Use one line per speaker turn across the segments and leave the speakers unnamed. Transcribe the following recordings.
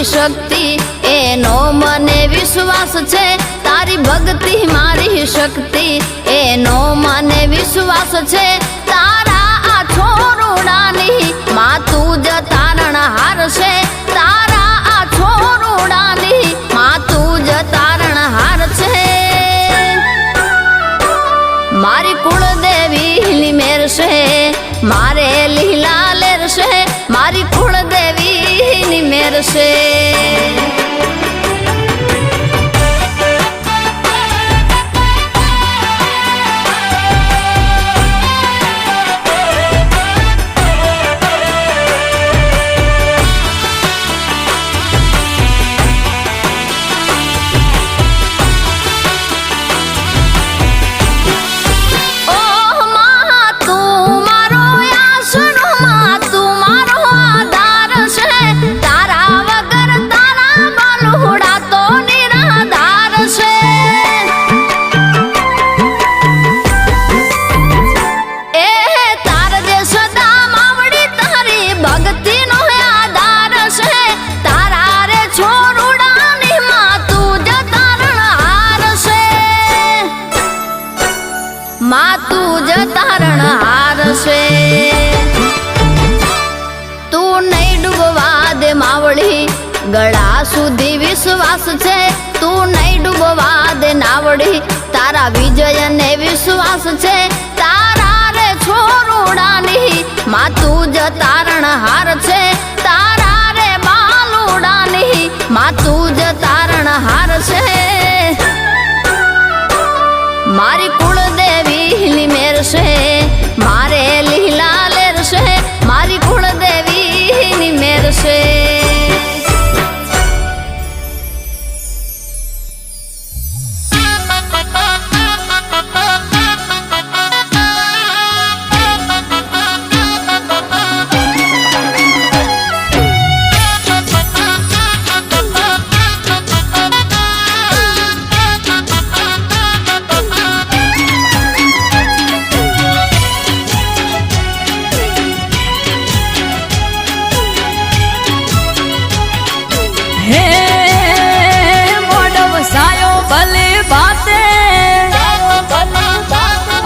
શક્તિ એનો મને વિશ્વાસ છે તારી ભક્તિ મારી શક્તિ એનો મને વિશ્વાસ છે તારા આ છોરુડાની માં તું જ તારણહાર છે તારા આ છોરુડાની માં તું જ તારણહાર છે મારી કુળદેવી મેર છે મારે લીલા લેર છે મારી કુળદેવી મેર છે માં તું જ તારણહાર છે તું નહીં ડૂબવા દે માવડી ગળા સુધી વિશ્વાસ છે તું નહીં ડૂબવા દે નાવડી તારા વિજય ને વિશ્વાસ છે તારા રે છોરુડાની માં તું જ તારણહાર છે તારા રે બાલુડાની માં તું જ તારણહાર છે મારી કુળદેવી મેર છે મારે લીલા લેર છે મારી કુળદેવી મેર છે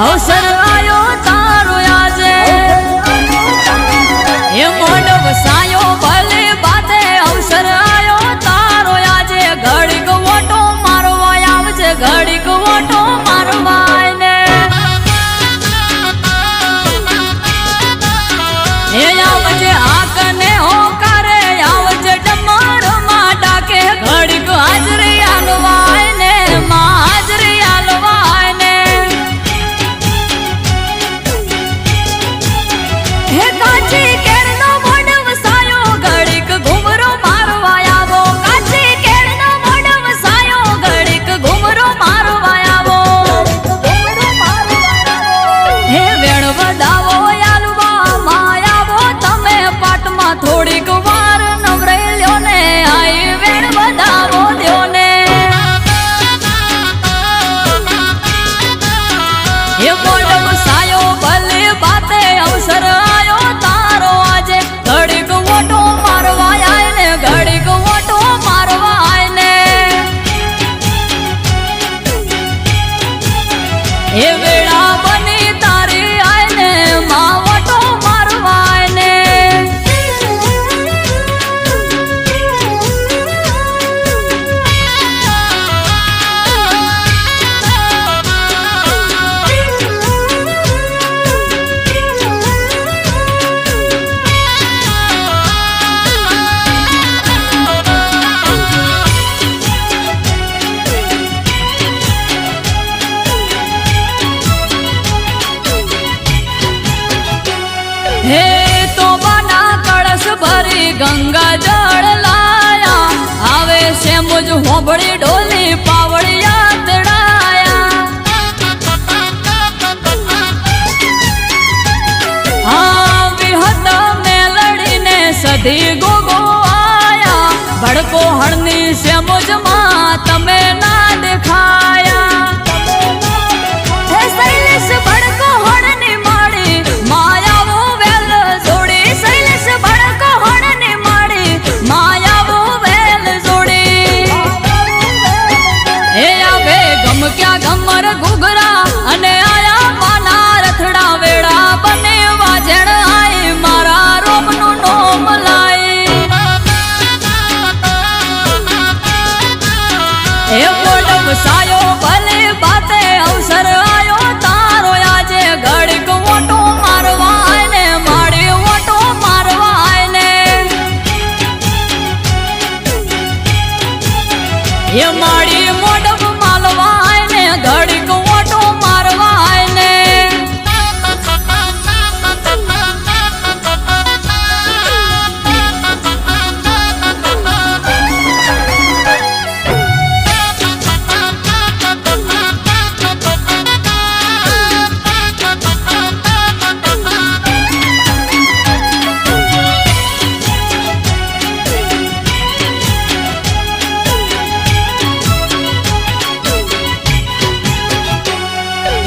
અવસર આયો તારો આજે એ મોઢ વસાયો ભલે બાતે અવસર આયો તારો આજે ઘડીક ઓટો મારવા આવજે ઘડીક ઓટો મારવા ને એ આવજે આકને હોકારે આવજે ડમર માં ડાકે ઘડીક હાજરી આલવાય ને માં હાજરી આલવાય ને કાચી કેળનો મોઢ વસાયો ઘડીક ઘુમરો મારવા આવો કાચી કેળનો મોઢ વસાયો ઘડીક ઘુમરો મારવા આવો હે વેણ વધાવો આલવા માં આવો તમે પાટમાં થોડીક વાર નવરાઈ લ્યો ને આઈ વેણ વધાવો દ્યો ને હે મોઢ વસાયો ભલે બાતે અવસર આયો તારો આજે ઘડીક ઓટો મારવા આય ને ઘડીક ઓટો મારવા આય ને એ વેળા બની તારી આય ને માં ઓટો મારવા આય ને હે તો બના કળશ ભરી ગંગા જળ લાયા આવે છે મુજ હોબળી ઢોલી પાવડિયા તડાયા હા વિહત મેલડીને સધી ગોગો આયા ભડકો હળની છે મુજમાં તમે ના દેખાયા હે શૈલેષ ભડકો હળની માડી માયાવો વેલ જોડી શૈલેષ ભડકો હળની માડી માયાવો વેલ સાયો ભલે બાતે અવસર આયો તારો આજે ઘડીક ઓટો મારવા આય ને મારી ઓટો મારવા આય ને એ મારી મોઢપ માલવા આય ને ઘડીક ઓટો મારવા આય ને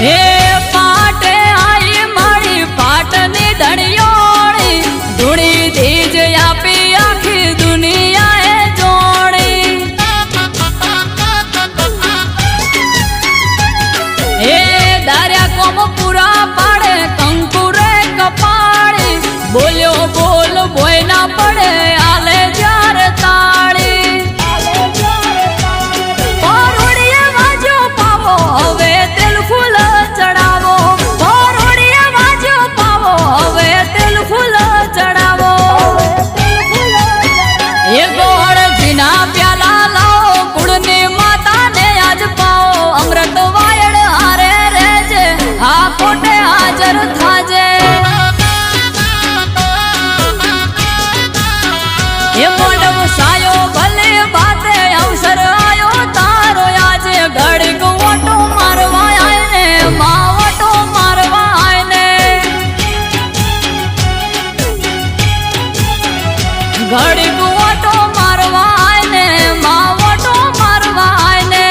હે પાટે આઈ મારી પાટની ધણિયોળી ધૂણી ધીજ આપી આખી દુનિયાએ જોડી હે દાર્યા કોમ પૂરા પાડે કંકુરે કપાળી બોલ્યો બોલ બોય ના પડે આલે જ્યારે તાળી પરોડીએ વાજ્યો પાવો હવે તેલ ફૂલ ચડાવો પરોડીએ વાજ્યો પાવો હવે તેલ ફૂલ ચડાવો એ ગોળ જીના પ્યાલા લાવો કુળની માતાને આજ પાવો અમૃત વાયડ હારે રેજે આ પોટે હાજર થાજે એ મોઢમ સાયો ભલે બાતે અવસર આયો તારો આજે ઘડીક ઓટો મારવા આય ને માં ઓટો મારવા આય ને ઘડીક ઓટો મારવા આય ને માં ઓટો મારવા આય ને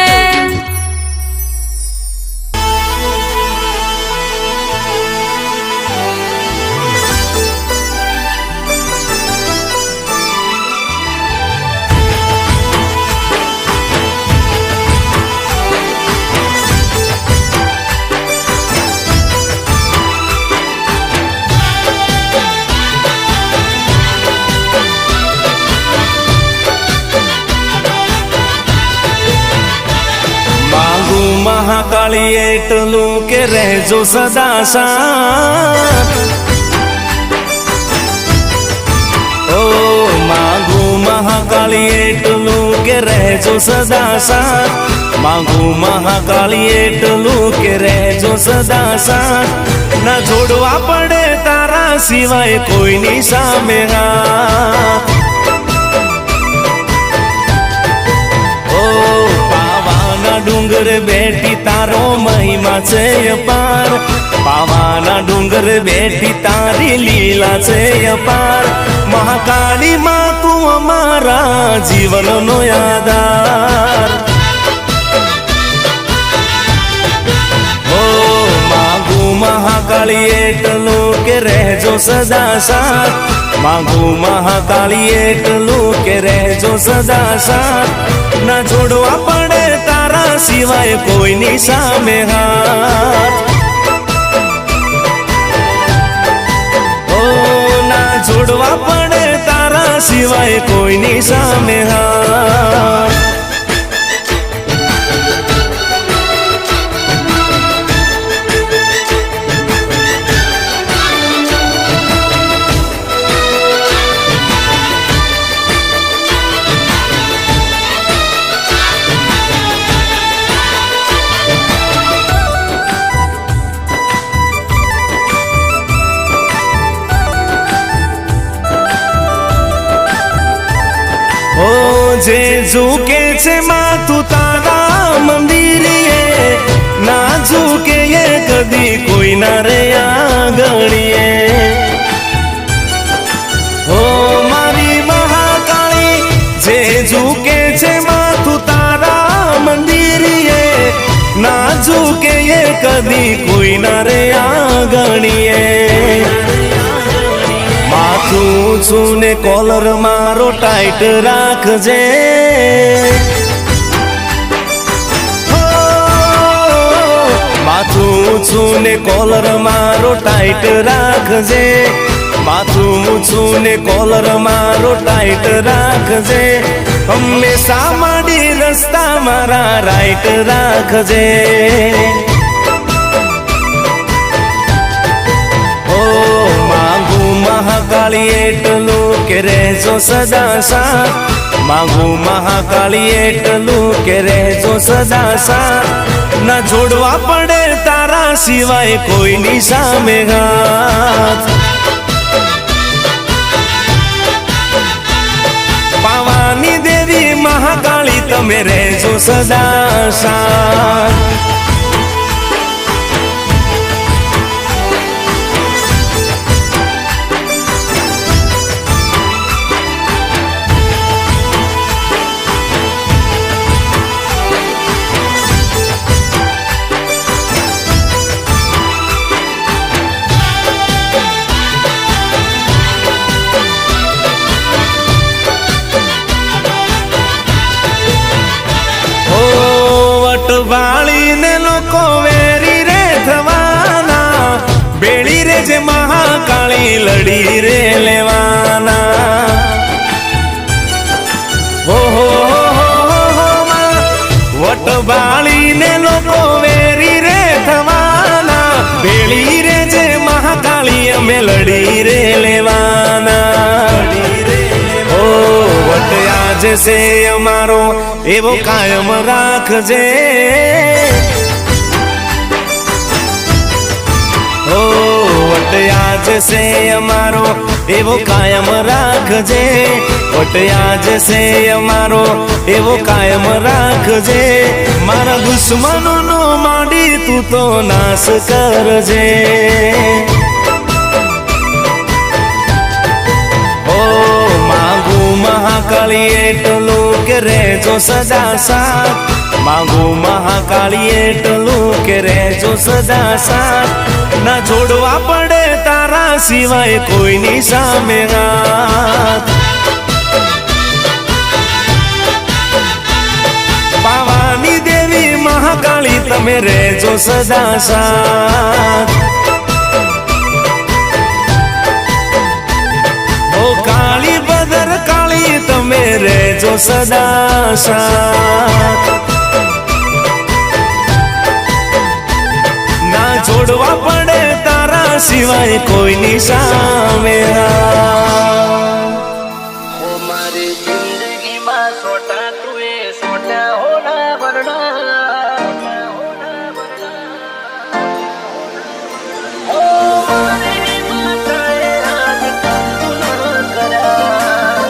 મહાકાળી એટલું કે રહેજો સદા સાથ ઓ માંગુ મહાકાળી એટલું કે રહેજો સદા સાથ માંગુ મહાકાળી એટલું કે રહેજો સદા સાથ ના જોડવા પડે તારા સિવાય કોઈની સામે હાથ ડુંગર બેઠી તારો મહિમા છે અપાર પાવાના ડુંગર બેઠી તારી લીલા છે અપાર મહાકાળી માં તું અમારા જીવનનો આધાર ઓ માંગુ મહાકાળી એટલું કે રહેજો સદા સાથ માંગુ મહાકાળી એટલું કે રહેજો સદા સાથ ના છોડવા પડે તારા સિવાય કોઈની સામે હાથ ઓ ના છોડવા પડે તારા સિવાય કોઈની સામે હાથ જે ઝૂકે છે માથું તારા મંદિરીએ ના ઝૂકે એ કદી કોઈ ના રે આંગણીએ ઓ મારી મહાકાળી જે ઝૂકે છે માથું તારા મંદિરીએ ના ઝૂકે એ કદી કોઈ ના રે આંગણીએ માથું ઊંચું ને કોલર મારો ટાઈટ રાખજે માથું ઊંચું ને કોલર મારો ટાઈટ રાખજે માથું ઊંચું ને કોલર મારો ટાઈટ રાખજે હંમેશા માડી રસ્તા મારા રાઈટ રાખજે ઓ માંગુ મહાકાળી એટલું કે રહેજો સદા સાથ માંગુ મહાકાળી એટલું કે રહેજો સદા સાથ ના જોડવા પડે તારા સિવાય કોઈની સામે હાથ પાવાની દેવી મહાકાળી તમે રહેજો સદા સાથ વાળીને લોકો વેરી રે થવાના બેડી રે જે મહાકાળી લડી રે લેવાના હો વટ વાળીને લોકો વેરી રે થવાના બેડી રે જે મહાકાળી અમે લડી રે લેવાના ઓ વટ આજે છે અમારો એવો કાયમ રાખજે ઓ વટ આજ છે અમારો એવો કાયમ રાખજે વટ આજ છે અમારો એવો કાયમ રાખજે મારા દુશ્મનોનો માંડી તું તો નાશ કરજે મહાકાળી એટલું કે રહેજો સદા સાથ માંગુ મહાકાળી એટલું કે રહેજો સદા સાથ ના જોડવા પડે તારા સિવાય કોઈની સામે હાથ પાવાની દેવી મહાકાળી તમે રહેજો સદા સાથ ઓ કાળી બદર કાળી તમે રહેજો સદા સાથ ના છોડવા પડે તારા સિવાય કોઈની સામે
ઓ મારી જિંદગીમાં સોટા તુએ સોટા હોના વરણા ઓ મારી માતાએ આજ કંકુ કર્યા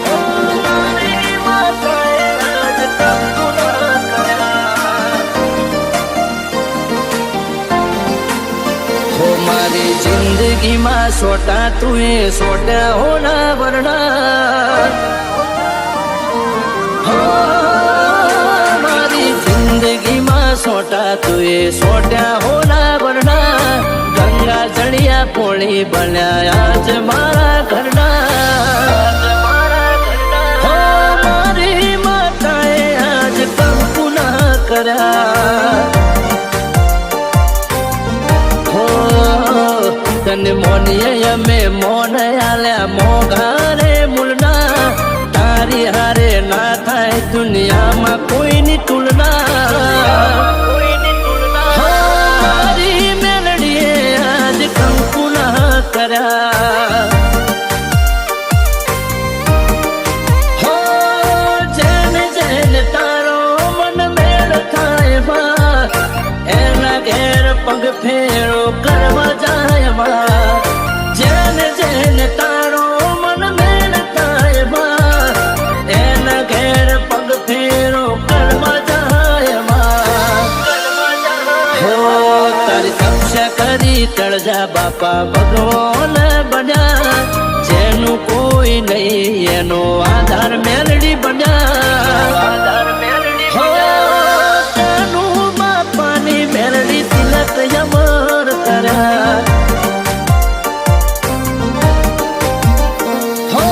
ઓ મારી માતાએ આજ કંકુ કર્યા હો મારી જિંદગીમાં સોટા તુએ સોટા હોના વરણા હો મારી જિંદગીમાં સોટા તુએ સોટા હોના વરણા ગંગા જળિયા પોણી બન્યા આજ મારા ઘરના હો મારી માતાએ આજ કંકુ ના કર્યા તને મોનીએ અમે મોન આલ્યા મોઘારે મુલના તારી હારે ના થાય દુનિયામાં કોઈની તુલના મારી મેલડીએ આજ કંકુ ના કર્યા હો જેને જેને તારો મન મેળ થાય બા એના ઘેર પગ ફેરો કરવા જાય બા જેને જેને તારો મન મેળ થાય બા એના ઘેર પગ ફેરો કરવા જાય બા હો તારી તપસ્યા કરી તળજા બાપા ભગવાન બન્યા જેનું કોઈ નહીં એનો આધાર મેલડી બન્યા હો તેનું બાપાની મેલડી તિલક યમર કર્યા હો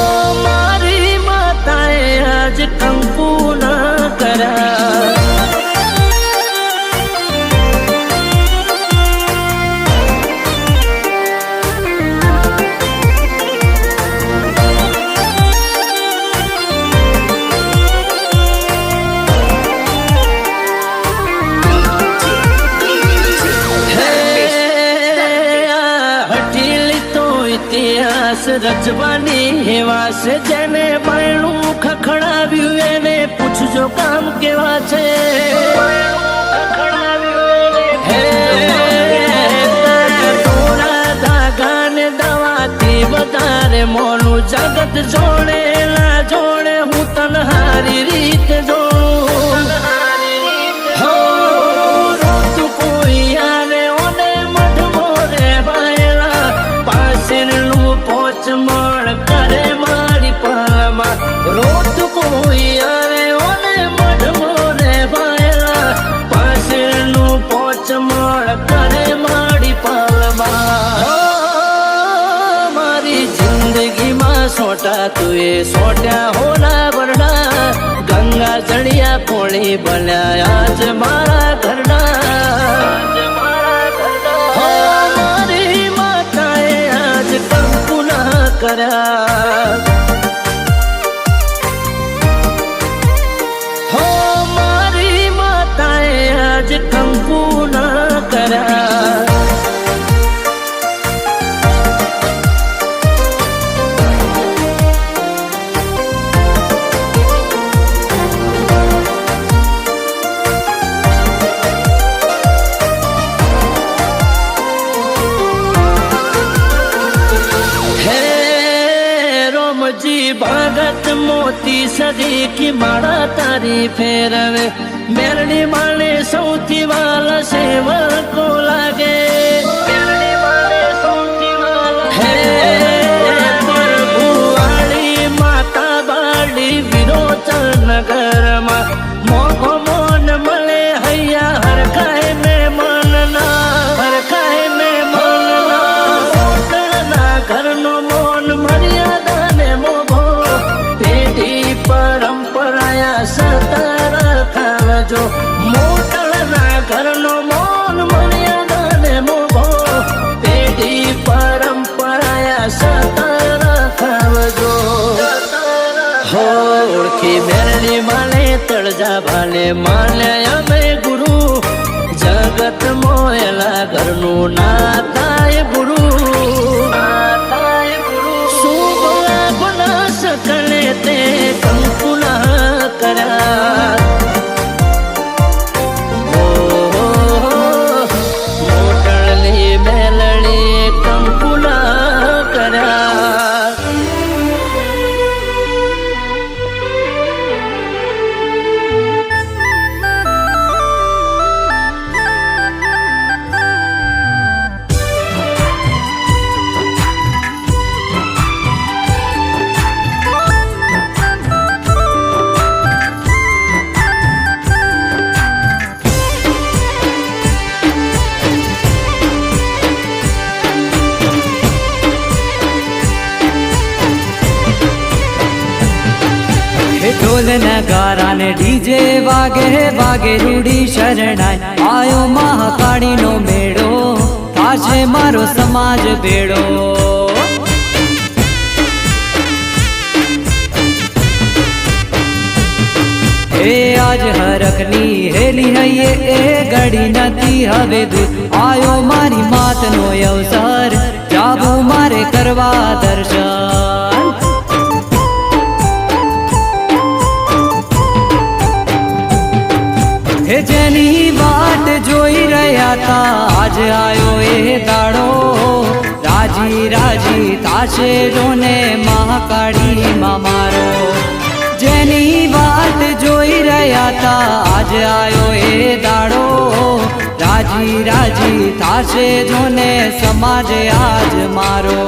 મારી માતાએ આજ કંકુ ના કર્યા અજવાની એવા છે જેને બાયણું ખખડાવ્યું એને પૂછજો કામ કેવા છે ધાગાને દવાથી વધારે મોનું જગત જોડેલા જોડે હું તને હારી રીતે જોડું હો રોતું કોઈ આવે ઓને મઢમો રે ભાયલા પાછળનું પોચ મળ કરે મારી પાલમાં રોતું કોઈ આવે ઓને મઢમો રે ભાયલા પાછળનું પોચ મળ કરે મારી પાલમાં મારી જિંદગીમાં સોટા તું એ સોટ્યા હોના વરડા ગંગા જળિયા કોળી બન્યા આજ મારા ઘરના મારી માતાએ આજ કંકુ ના કર્યા હો મારી માતાએ આજ કંકુ ના કર્યા ભગત મોતી સદી કી માળા તારી ફેરવે મેરડી માણે સૌથી વાલા સેવકો લાગે મેરડી માણે સૌથી વાલા હે પ્રભુ વાળી માતા બાળી વિરોચન નગરમાં મોઘો મોન મળે હૈયા હરખાય મે મનના હરખાય મે મનના પોતાના ઘરનો મોન મર્યાદા પરંપરાયા સતાર ખાવજો મોટરના ઘરનો મોન મર્યાદા ને મોભો પેઢી પરંપરાયા સતાર ખાવજો હો ઓળખી મેરડી માને તળજા ભાલે માને અમે ગુરુ જગત મોયેલા ઘરનું નાતાય ગુરુ સકલે તે કંકુ ના કર્યા મોટળલી મેલડી કંકુ ના કર્યા
ઢોલ નગારા ને ડીજે વાગે વાગે રૂડી શરણાય આયો મહાકાળી નો મેળો થાશે મારો સમાજ બેડો હે આજ હરખની હેલી હૈયે એ ગડી નથી હવે દૂર આયો મારી માતનો અવસર જાવું મારે કરવા દર્શન હે જેની વાટ જોઈ રહ્યા તા આજ આયો એ દાડો રાજી રાજી થાશે જોને મહાકાળી માં મારો જેની વાટ જોઈ રહ્યા તા આજ આયો એ દાડો રાજી રાજી થાશે જોને સમાજ આજ મારો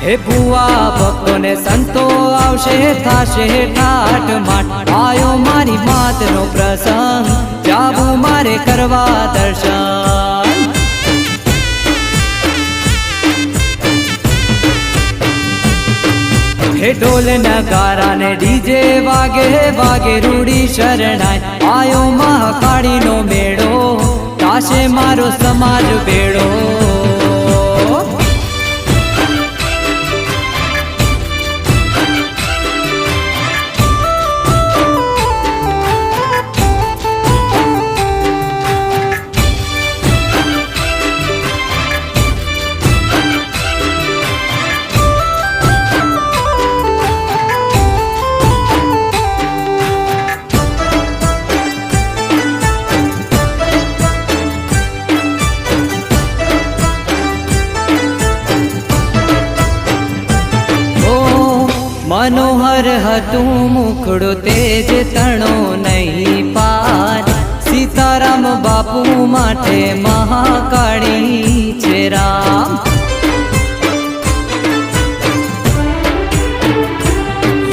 હે ભુવા ભક્તો ને સંતો આવશે થાશે ઠાઠ માઠ આયો મારી માતનો પ્રસંગ જાવું મારે કરવા દર્શન હે ઢોલ નગારા ને ડીજે વાગે વાગે રૂડી શરણાય આયો મહાકાળી નો મેળો થાશે મારો સમાજ બેડો મનોહર હતું મુખડો તેજ તણો નહીં પાર સીતારામ બાપુ માટે મહાકાળી છે રામ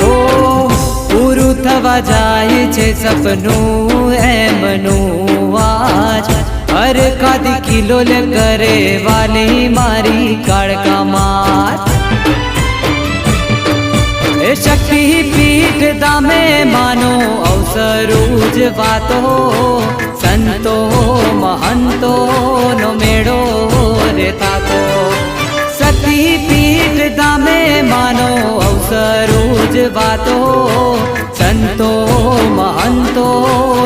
ઓ પૂરું થવા જાય છે સપનું એમનું આજ હર ખાધી કિલોલ કરે વાલી મારી કાળકા માત એ શક્તિ પીઠ દામે માનો અવસર ઉજવાતો સંતો મહંતો નો મેળો રે તાતો શક્તિ પીઠ દામે માનો અવસર ઉજવાતો સંતો મહંતો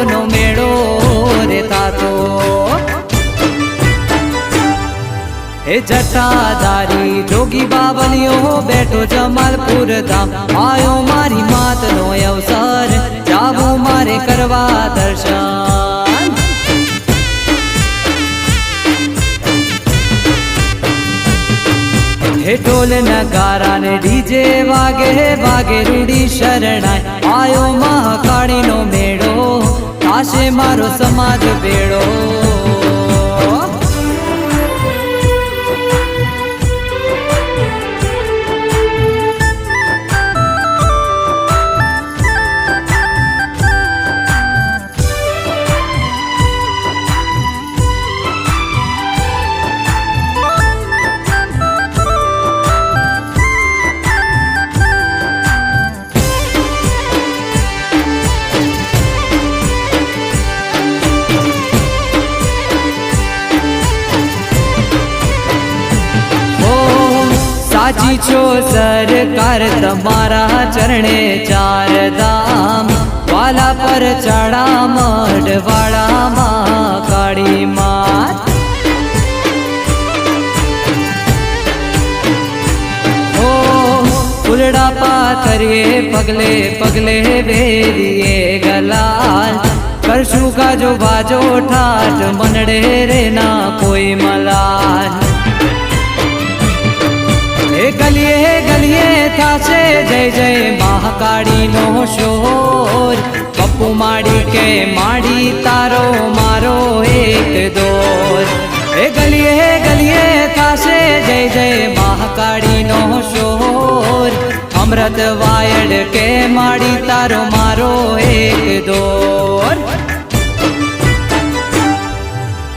નો મેળો રે તાતો એ જટાધારી જોગી બાવલિયો બેઠો જમાલપુર ધામ આયો મારી માતનો અવસર જાવું મારે કરવા દર્શન હે ઢોલ નગારા ને ડીજે વાગે વાગે રૂડી શરણાય આયો મહાકાળીનો મેળો થાશે મારો સમાજ બેડો સાચી છો સરકાર તમારા ચરણે ચાર ધામ વાલા પર ચડા મઢવાળામાં કાળી માત ઓ ફૂલડા પાથરીએ પગલે પગલે વેરીએ ગલાલ કરશું ગાજો બાજો ઠાઠ મનડે રે ના કોઈ મલાલ ગલીએ ગલીએ થાશે જય જય મહાકાળીનો શોર પપ્પુ માડી કે માડી તારો મારો એક દોર એ ગલીએ ગલીએ થાશે જય જય મહાકાળીનો શોર અમૃત વાયડ કે માડી તારો મારો એક દોર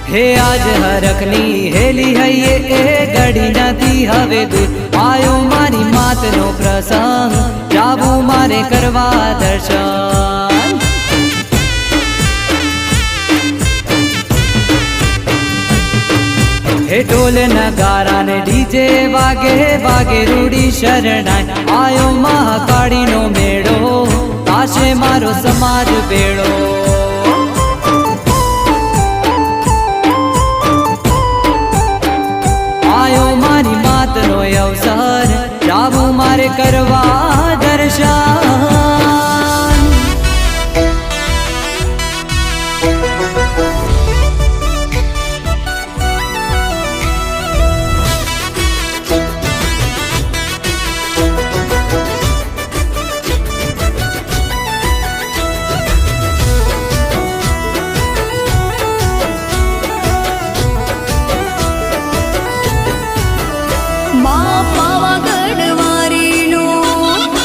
હે આજ હરખની હેલી હૈયે એ ગડી નથી હવે દૂર આયો મારી માતનો પ્રસંગ જાવું મારે કરવા દર્શન હે ઢોલ નગારા ને ડીજે વાગે વાગે રૂડી શરણાય આયો મહાકાળીનો મેળો થાશે મારો સમાજ બેડો આયો મારી માતનો અવસર જાવું મારે કરવા દર્શન
માં પાવાગઢ વારીનું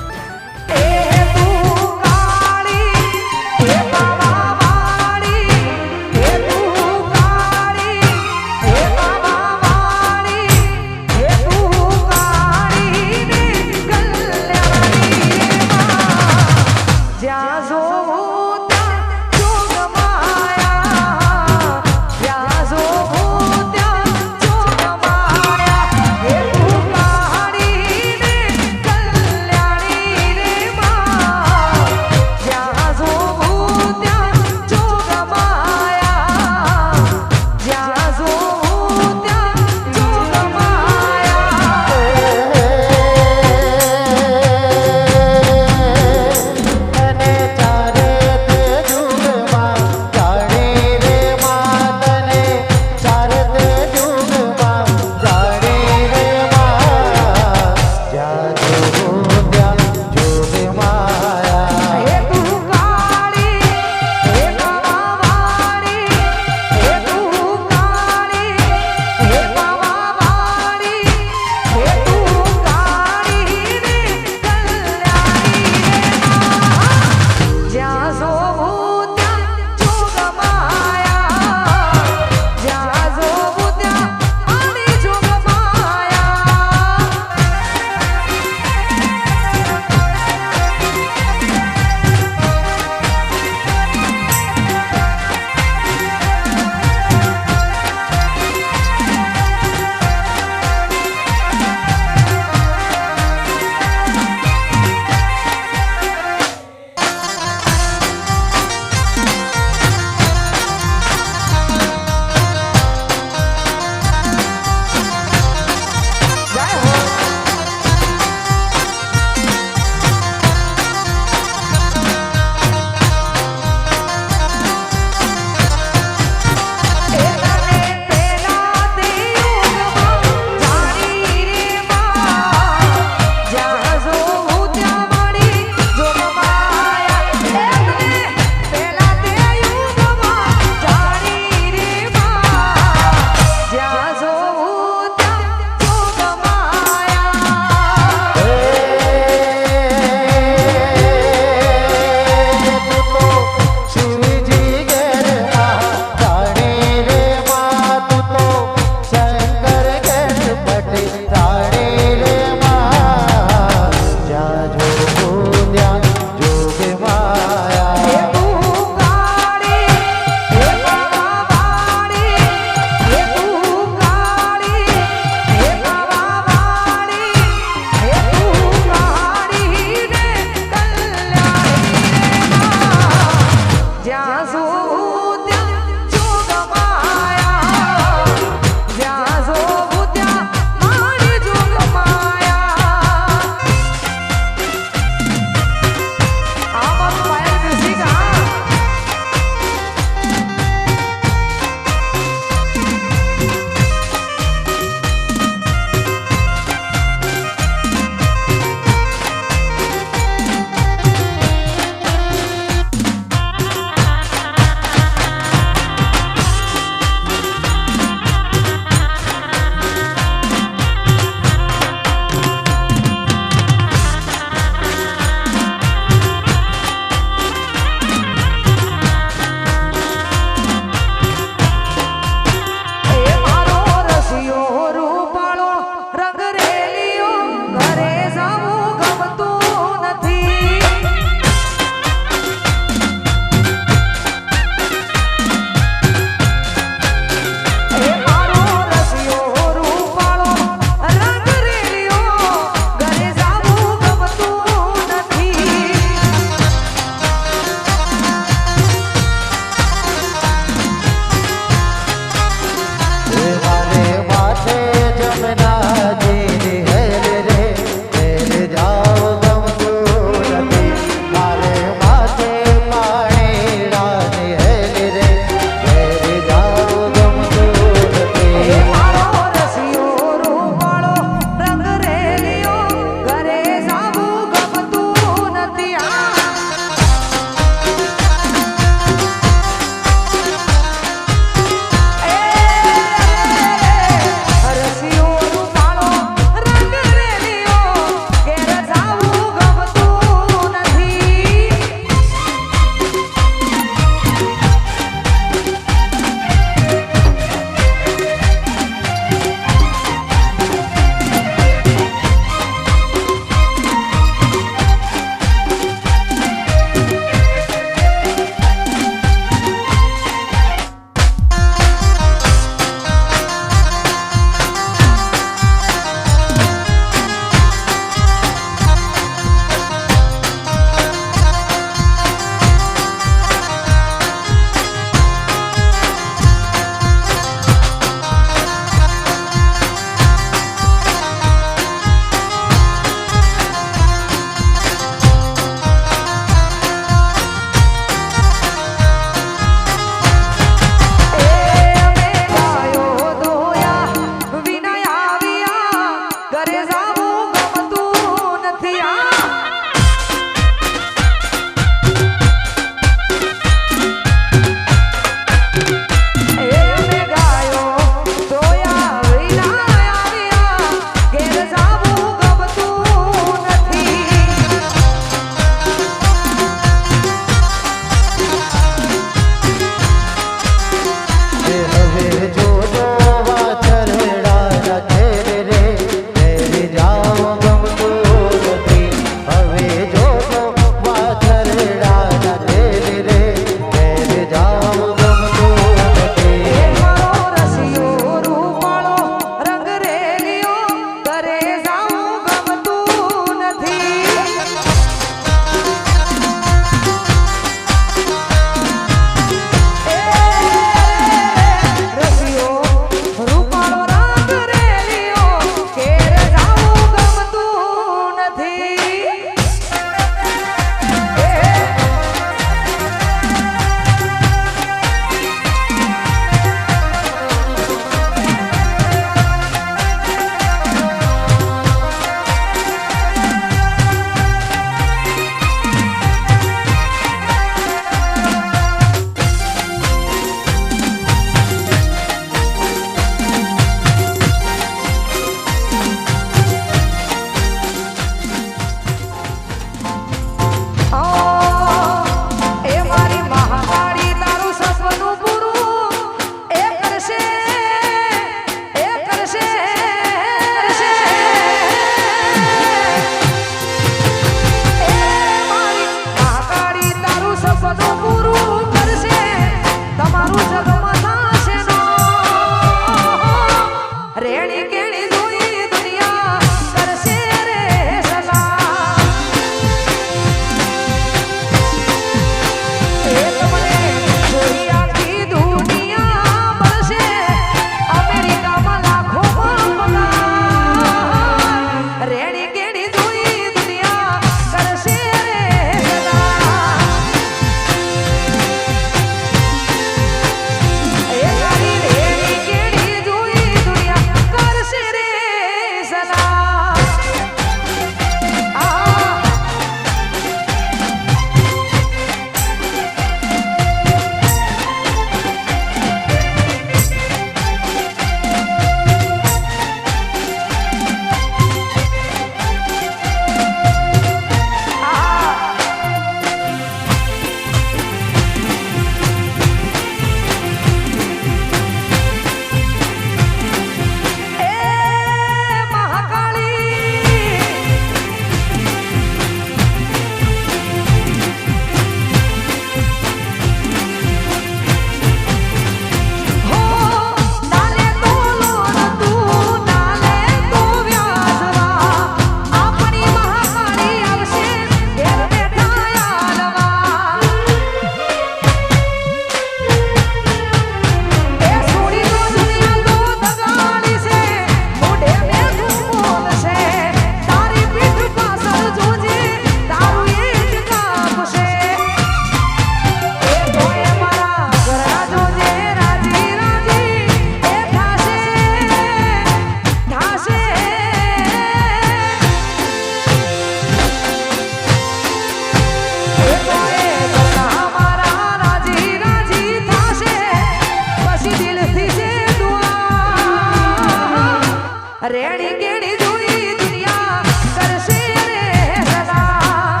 રેડી કેડી જોઈ દુનિયા કરશે રે સદા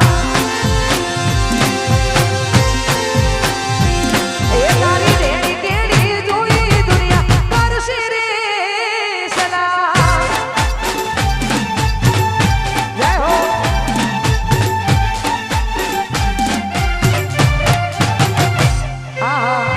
એ તારી રેડી કેડી જોઈ દુનિયા કરશે રે સદા જય હો હા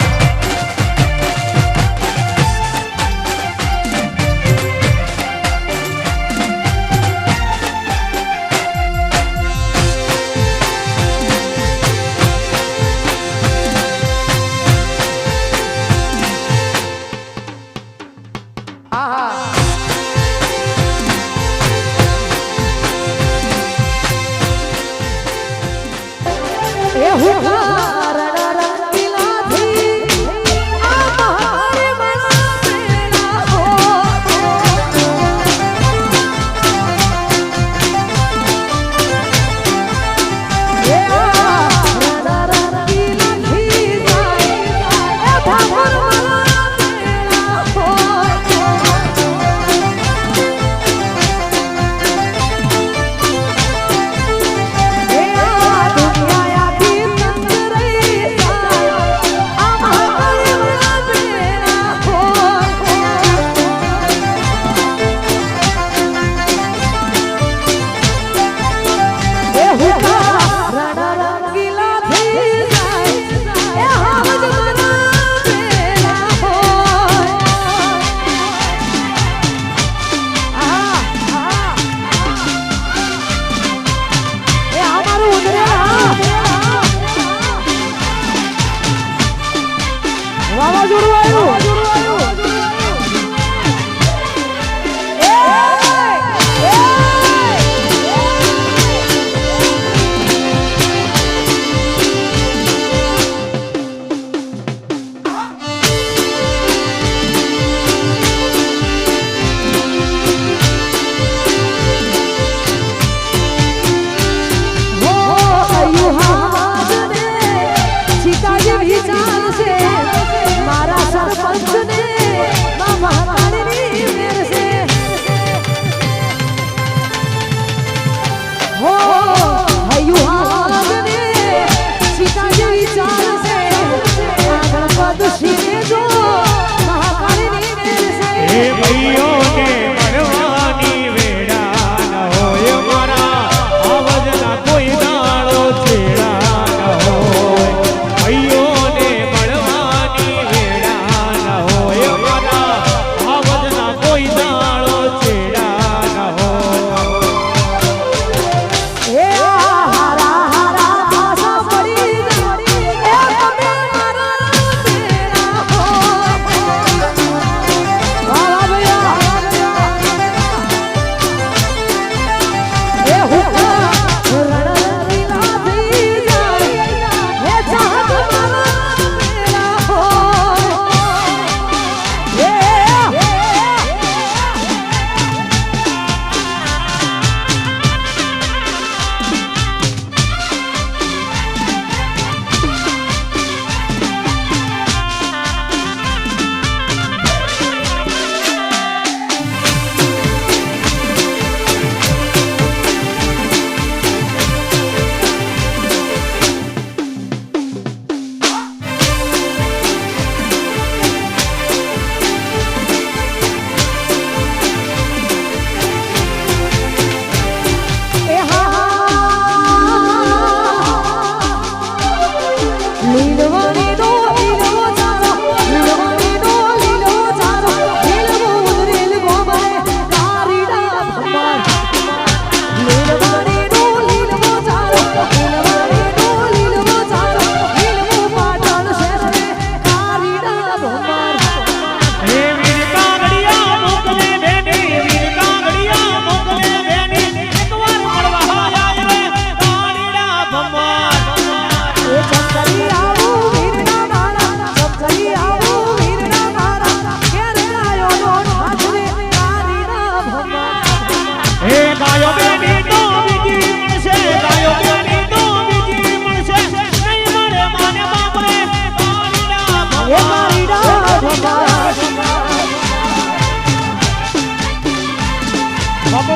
જય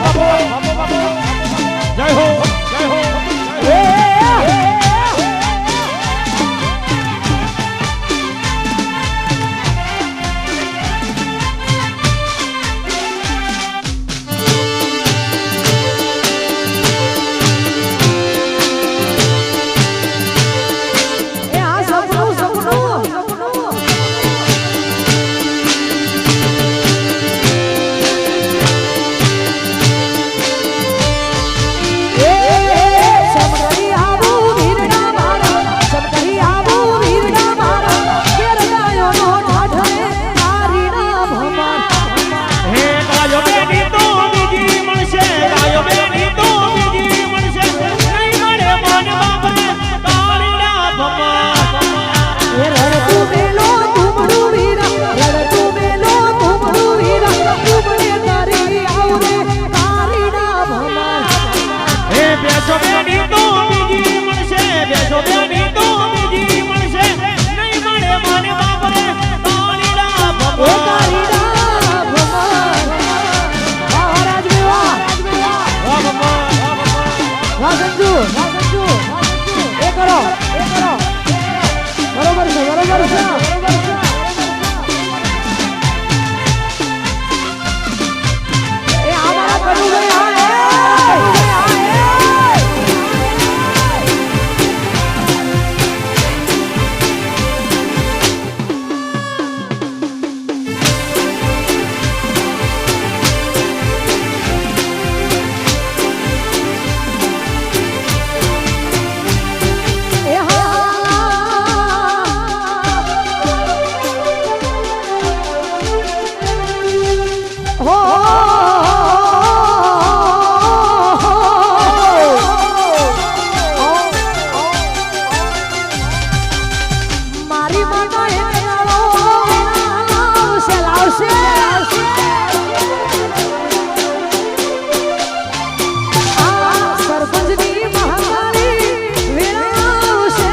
હો જય હો
એ આ સપનું સપનું સમકરી આબુ વીરડા મારા સમકરી આબુ વીરડા મારા કેર ગાયો નો ઠાઠરે તારીના ભમાર
હે ગાયો બેની તો બીજી મળશે ગાયો બેની તો બીજી મળશે નહીં મળે મન બાપને તાળીના ભમા
એ રડતું મેલો તુમડું વીરા રડતું મેલો તુમડું વીરા તુમડે તારી આવરે તારીના ભમાર
હે બેસો બેની તો બીજી મળશે બેસો બેની તો બીજી મળશે નહીં મળે મન બાપને તાળીના
એ
ભમા
તારીના ભમાર મહારાજ મેવા
વાહ ભમા
વાહ સંજુ એ કરો બરોબર છે એ અમારા કરું મારી માતા એ લાવશે સરપંચની મહાકાળી વેળાવશે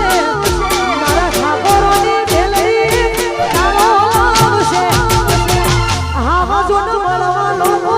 મારા ઠાકોરોની વેલઈ આવશે હા જોન મળવા લોકો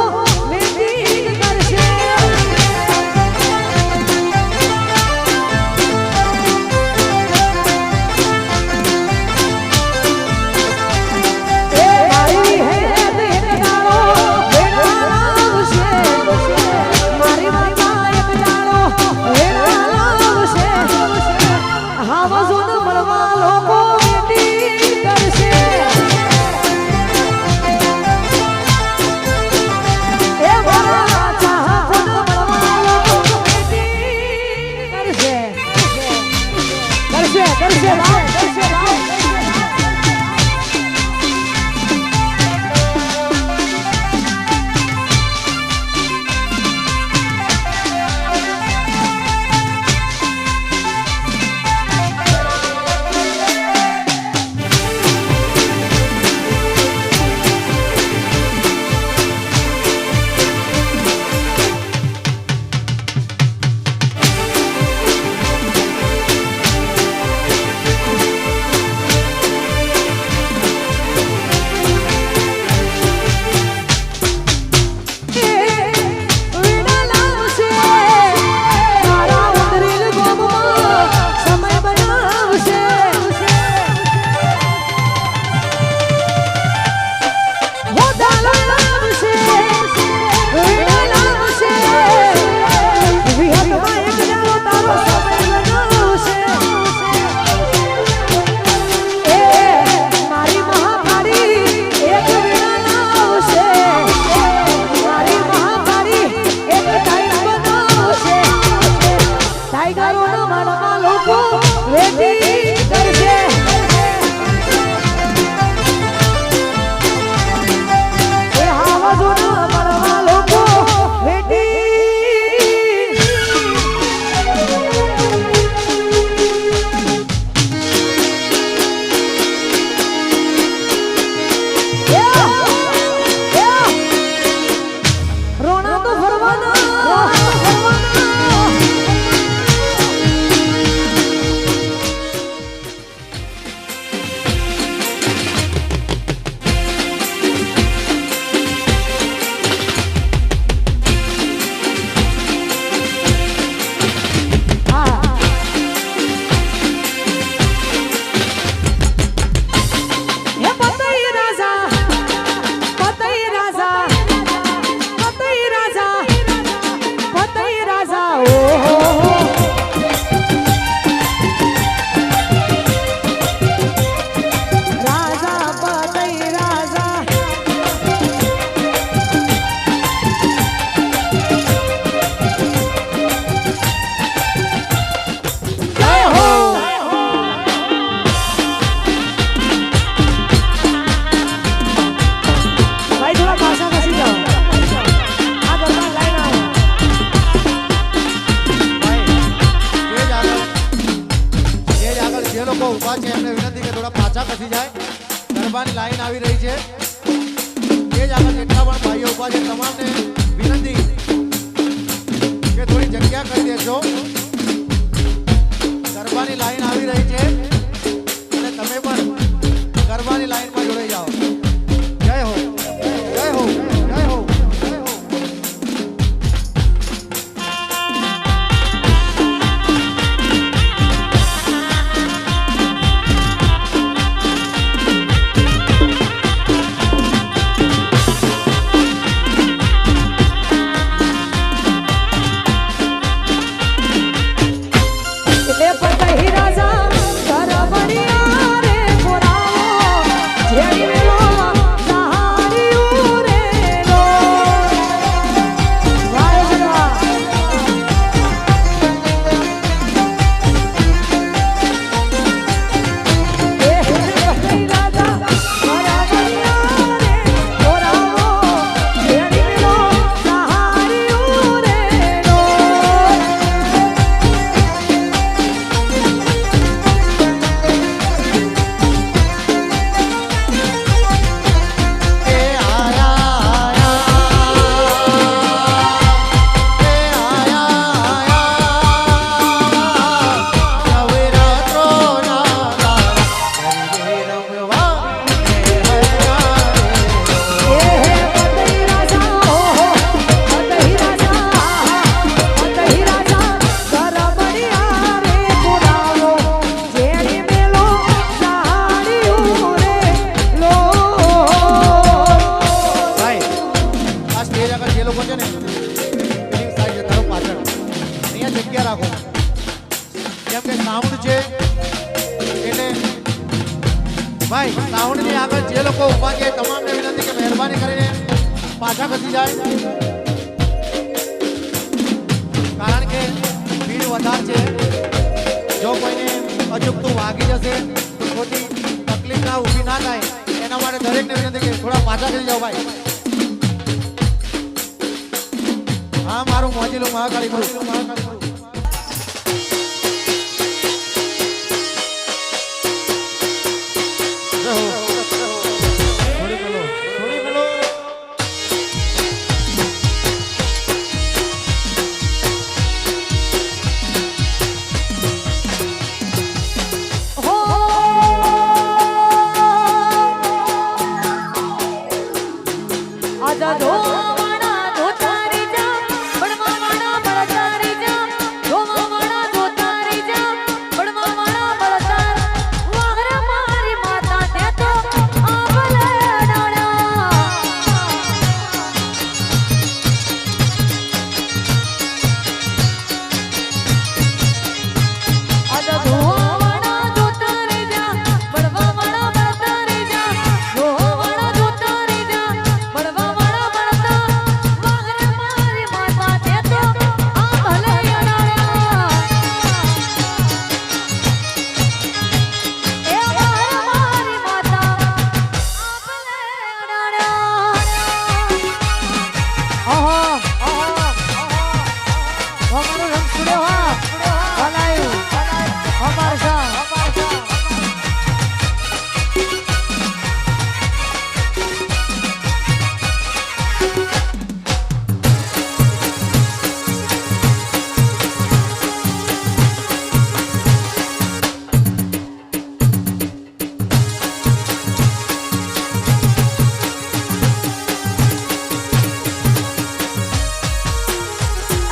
ઉભા છે તમામને વિનંતી કે થોડી જગ્યા કરી દેજો. ગરબાની લાઈન આવી રહી છે અને તમે પણ ગરબાની લાઈનમાં જોડાઈ જાઓ. જય હો, જય હો, જય હો, જય હો.
એટલે પતહી રાજા કરબડિયા રે પુરાવો જેડી મેલો સહારિયું રે લો વાહ જવા એ પતહી રાજા કરબડિયા રે પુરાવો જેડી મેલો સહારિયું રે લો ભાઈ સાઉન્ડ ની આગળ જે લોકો ઉભા છે તમામને વિનંતી કે મહેરબાની કરીને પાછા ખસી જાય, કારણ કે ભીડ વધારે છે. જો કોઈને અચૂકતું વાગી જશે તો ખોટી તકલીફ ના ઊભી ના થાય એના માટે દરેકને વિનંતી કે થોડા પાછા ખસી જાઓ ભાઈ. હા મારું મોજીલું મહાકાળી ગુરુ. આજા ધોવાણા ધોતારી જા બળવાવાણા બળતારી જા ધોવાવાણા ધોતારી જા બળવાવાણા બળતાર વાહર મારી માતા તે તો આભલે ડાણા આજા ધોવાણા ધોતારી જા બળવાવાણા બળતારી જા ધોવાવાણા ધોતારી જા બળવાવાણા બળતા વાહર મારી માતા તે તો આભલે ડાણા એ વાહર મારી માતા આભલે ડાણા આહા આહા અમારો રંગ છોડ્યો હા હલાયું અમાર સા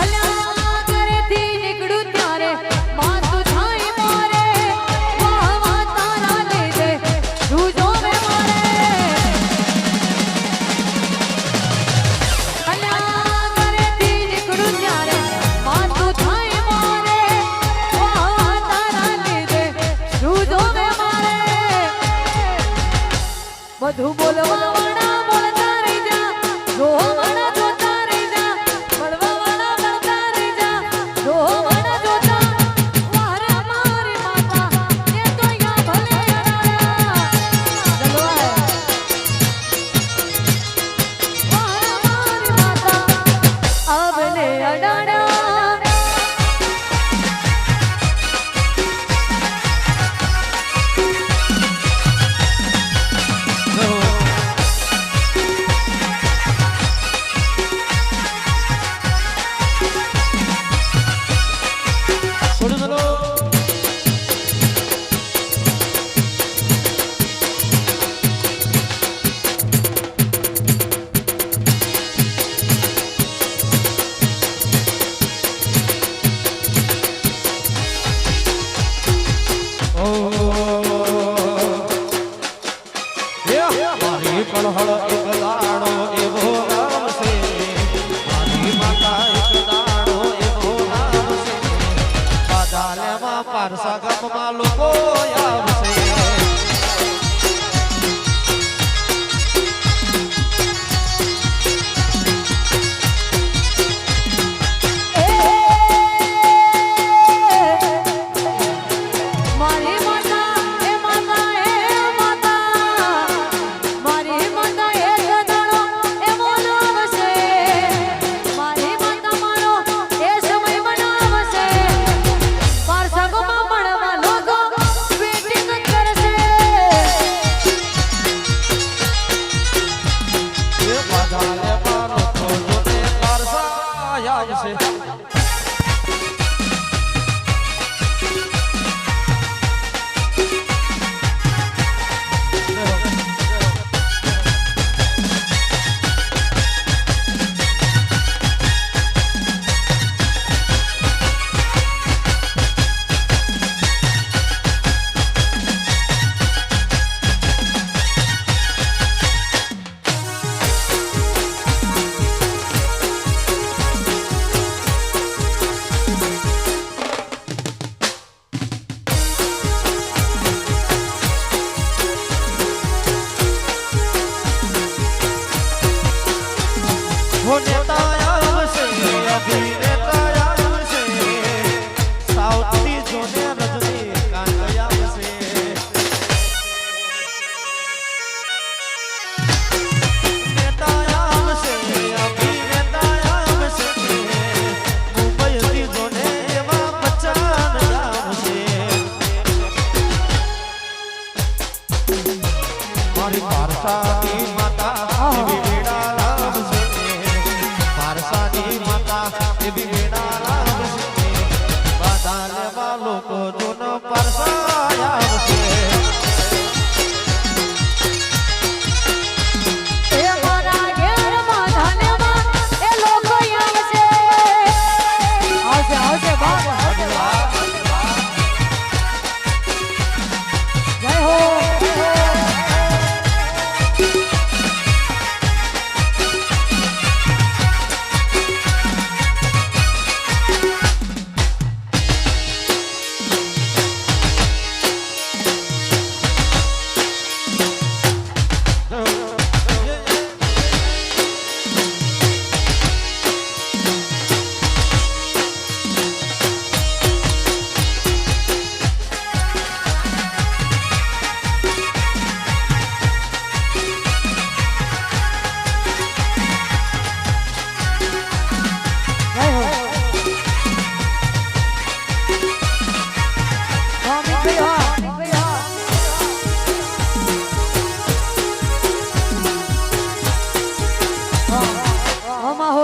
અલ્યા ઘરેથી નીકળું ત્યારે માથું થાય મારે વાહ વાહ તારા લીધે તું જોવે મારે અલ્યા ઘરેથી નીકળું ત્યારે માથું થાય મારે વાહ વાહ તારા લીધે તું જોવે મારે બધું બોલવાવાળા બોલતા રહી જા જોવાવાળા જોતા રહી જા બળવાવાળા બળતા રહી જા જોવાવાળા જોતા વાહરે મારી માતા એ તો યા ભલે અડાડા જલવાય વાહરે મારી માતા આભલે અડાડા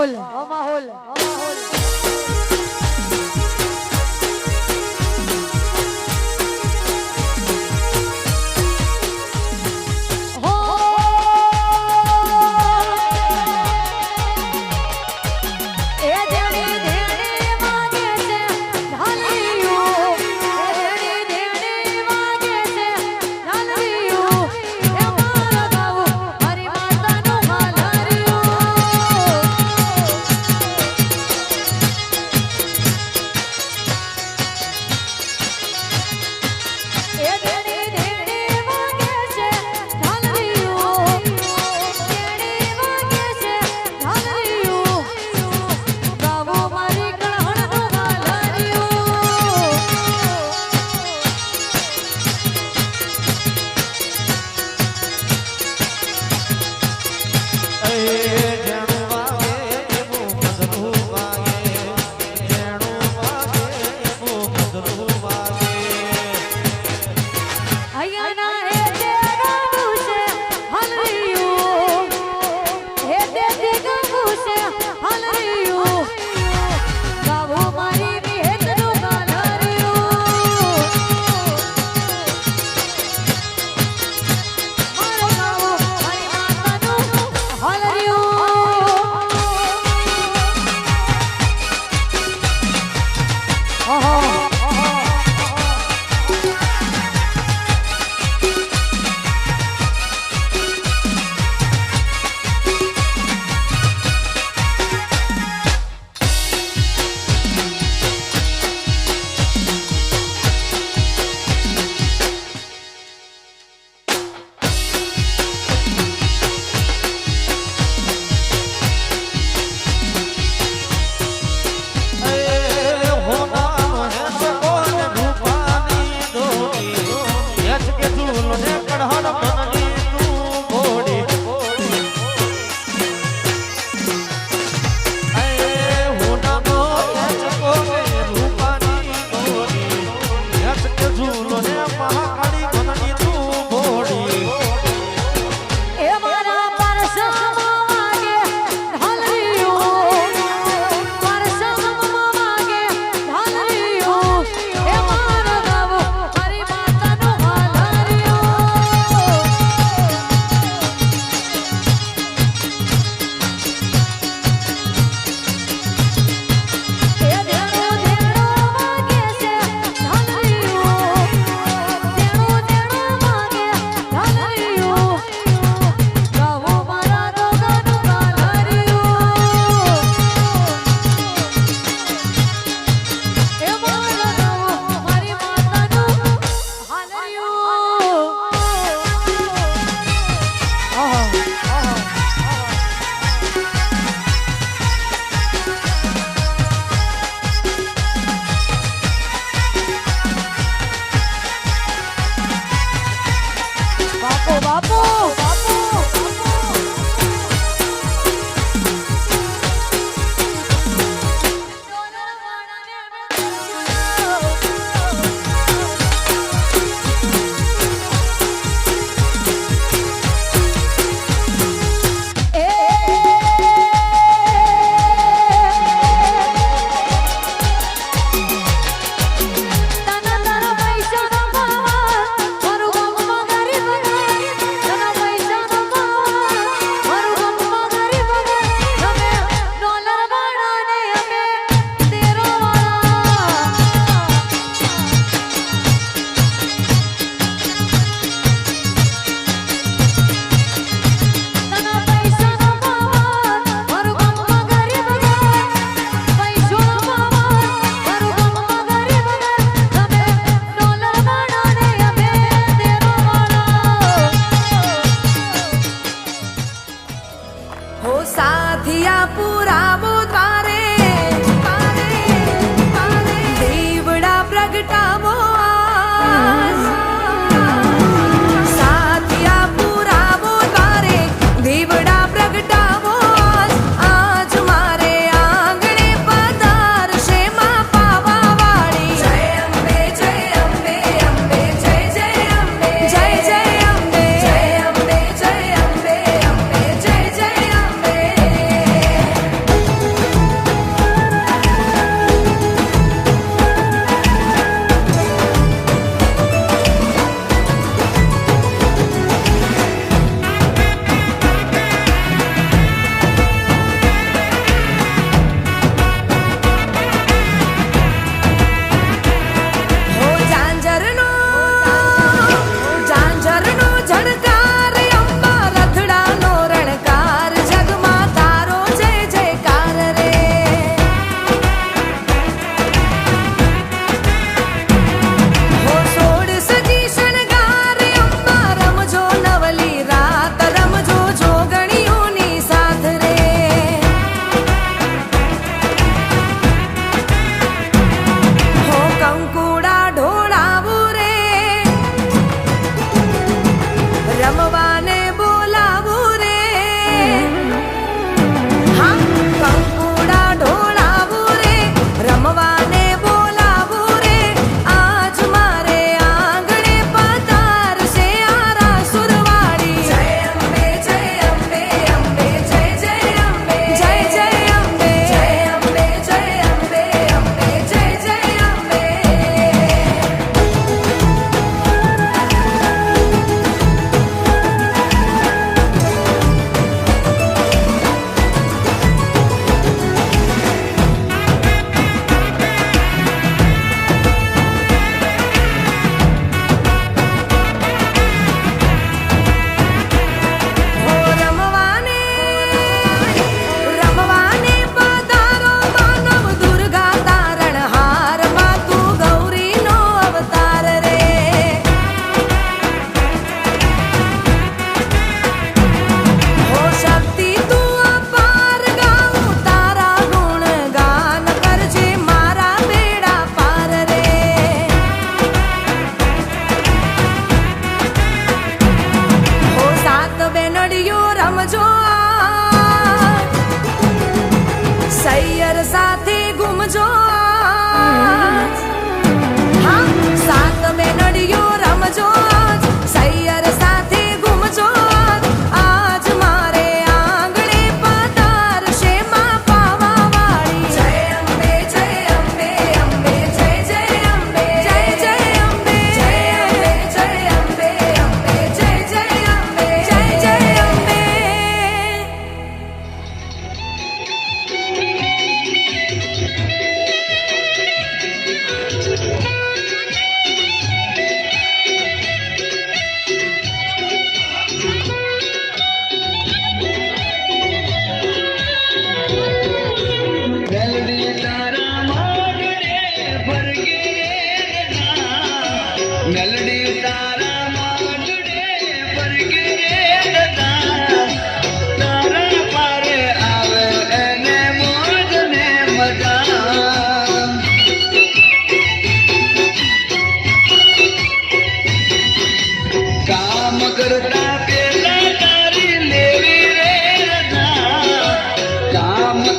માહોલ માહોલ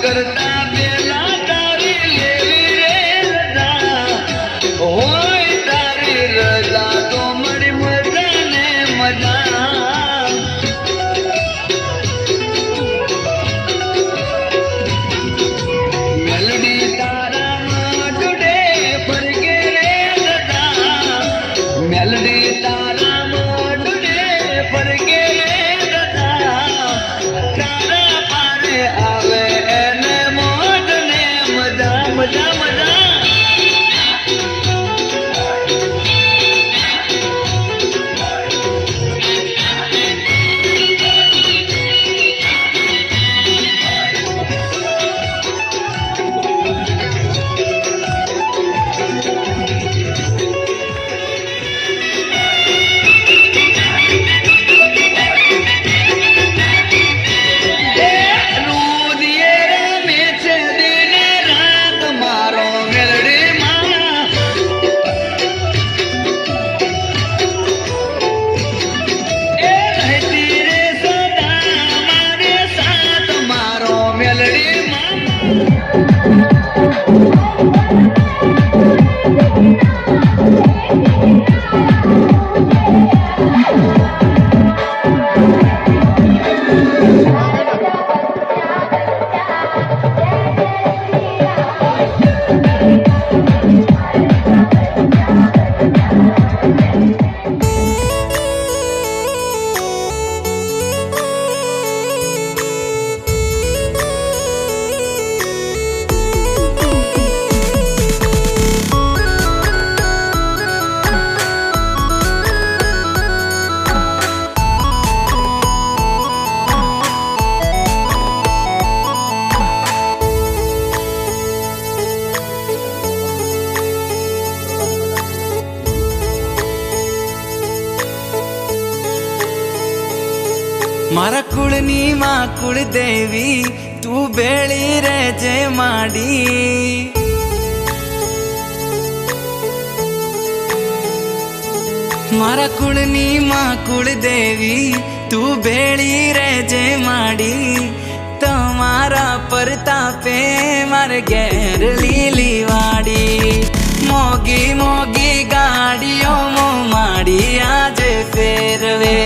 કરતા પેલા તારી લેવી રે રજા હોય તારી રજા તો મળી મજા ને મજા મેલડી તારામાં જોડે ફરકે રે રજા મેલડી તારામાં જોડે ફરકે રે રજા તારા પારે આવે એને મોજ ને મજા મજા મજા
મારા કુળની માં કુળદેવી તું બેળી રહેજે માડી મારા કુળની માં કુળદેવી તું બેળી રહેજે માડી તમારા પરતાપે મારે ઘેર લીલી વાડી મોગી મોગી ગાડીઓ માડી આજે ફેરવે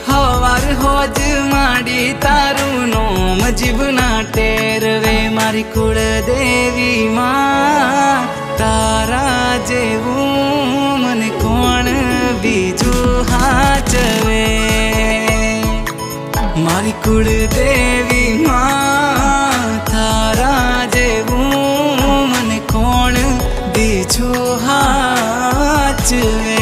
હવાર હોજ માડી તારું નોમ જીવના ટેરવે મારી કુળદેવી માં તારા જેવું મને કોણ બીજું હાચવે મારી કુળદેવી માં તારા જેવું મને કોણ બીજું હાચવે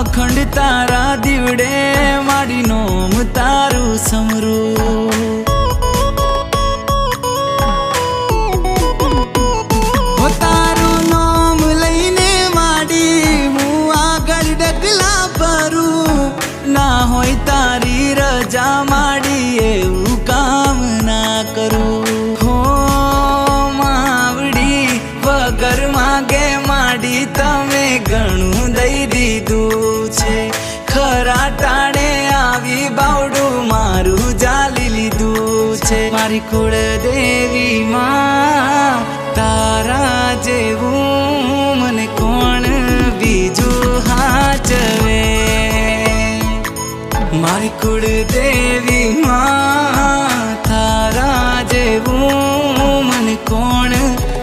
અખંડ તારા દીવડે મારી નોમ તારું સમરું હો તારું નોમ લઈને માડી હું આગળ ડગલા ભરું ના હોય તારી રજા માડી એવું કામ ના કરું હો માવડી વગર માગે માડી તમે ઘણું દઈ દીધું ખરા ટાણે આવી બાવડું મારું જાલી લીધું છે મારી કુળદેવી માં તારા જેવું મને કોણ બીજું હાચવે મારી કુળદેવી માં તારા જેવું મને કોણ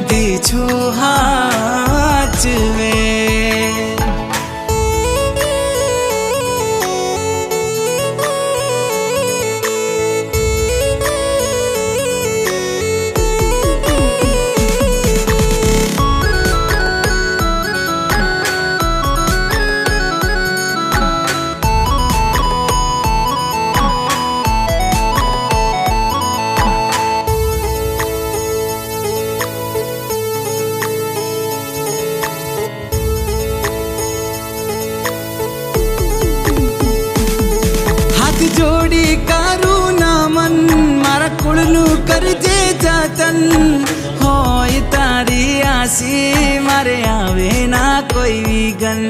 બીજું હાચવે જતન હોય તારી આસી મારે આવે ના કોઈ વિઘન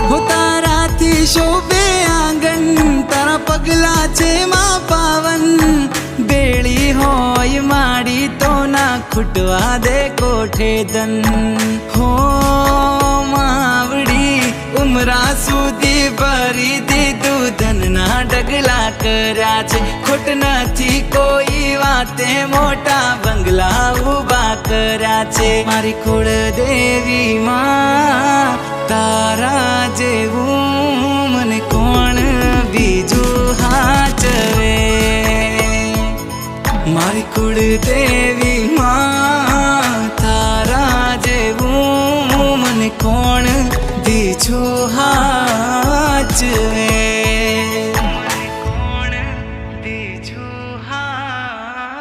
હો તારાથી શોભે આંગણ તારા પગલા છે માં પાવન બેળી હોય માડી તો ના ખૂટવા દે કોઠે ધન હો માવડી ઉમરા સુધી ભરી દીધું ધનના ડગલા કર્યા છે ખોટ નથી કોઈ વાતે મોટા બંગલા ઊભા કર્યા છે મારી કુળ દેવી માં તારા જેવું મને કોણ બીજું હાચવે મારી કુળ દેવી માં તારા જેવું મને કોણ બીજું હાચવે કોણ બીજું હાચવે